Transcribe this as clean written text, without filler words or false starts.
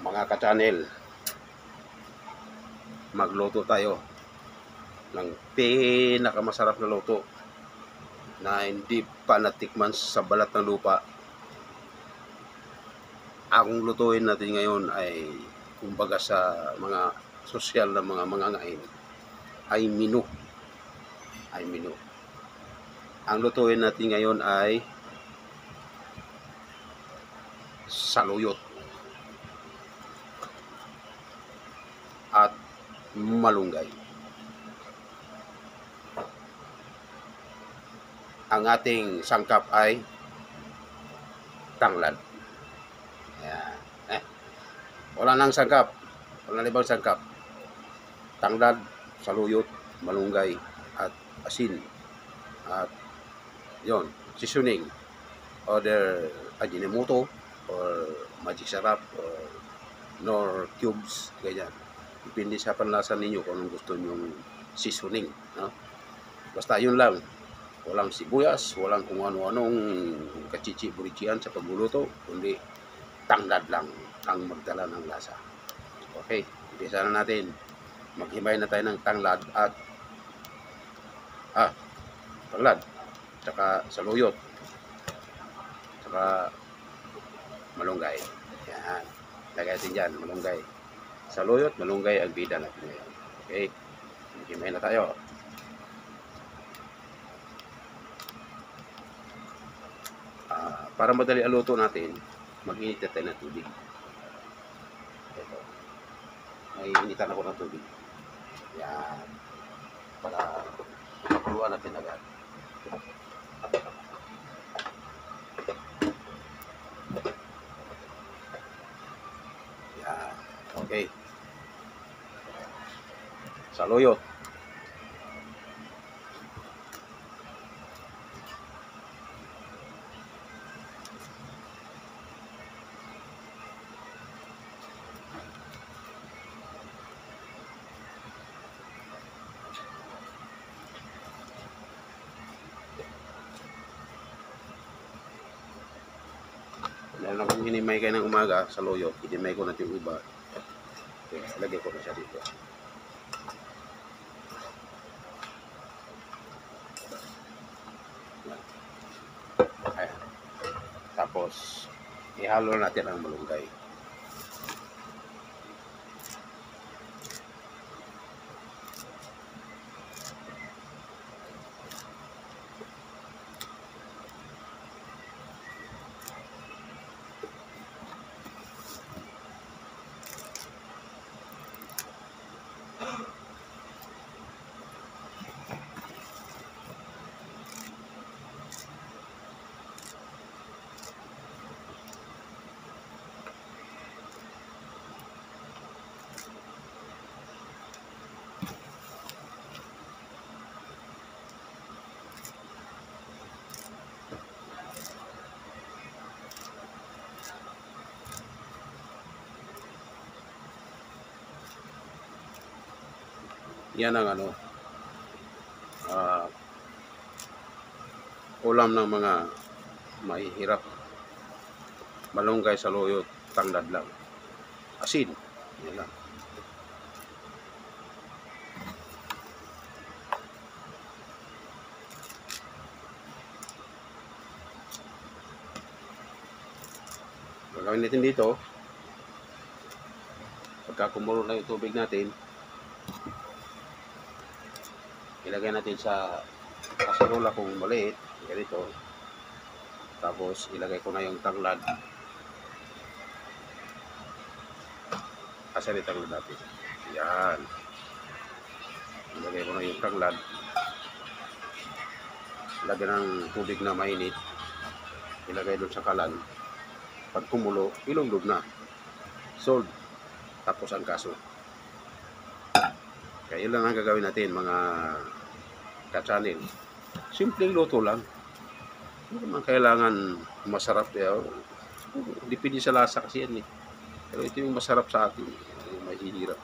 Mga ka-channel, magluto tayo ng pinakamasarap na luto na hindi pa natikman sa balat ng lupa. Ang lutuin natin ngayon ay kumbaga sa mga sosyal na mga mangangain ay menu. Ang lutuin natin ngayon ay saluyot at malunggay. Ang ating sangkap ay tanglad. Ayan. Wala nang sangkap. Wala nang ibang sangkap. Tanglad, saluyot, malunggay, at asin. At yon, seasoning. Other Ajinomoto or magic sarap or nor cubes, ganyan. Depende sa panlasa ninyo kung anong gusto nyong seasoning, no? Basta yun lang. Walang sibuyas, walang kung ano-anong kachichi-burichian sa pagluluto, kundi tanglad lang ang magdala ng lasa. Okay, umpisa na natin. Maghimay na tayo ng tanglad at tanglad, tsaka saluyot, tsaka malunggay. Yan. Lagay natin dyan, malunggay. Saluyot, malunggay ang bida natin ngayon. Okay, maghimay na tayo. Para madali ang luto natin, mag-init na tayo ng tubig. Ito. May initan ako ng tubig. Yan. Para makuluan natin agad. Yan. Okay. Saluyot. Dahil kung hinimay kayo ng umaga sa loyot, hinimay ko natin yung iba. Okay, lagay ko na siya dito. Ayan. Tapos, ihalo natin ang malunggay. Yan ang ulam ng mga mahihirap. Malunggay, saluyot, tanglad lang. Asin. Yan lang. Gagawin natin dito, pagka kumulo na yung tubig natin, ilagay natin sa kaserola kung maliit, ganito. Tapos ilagay ko na yung tanglad. Asan yung tanglad natin? Yan. Ilagay ko na yung tanglad. Lagyan ng tubig na mainit. Ilagay doon sa kalan. Pag kumulo, ilunglog na. Sold. Tapos ang kaso. Kaya yun lang ang gagawin natin, mga ka-channel. Simpleng luto lang. Hindi naman kailangan masarap. Depende sa lasa kasi yan eh. Pero ito yung masarap sa atin. Yung mahihirap.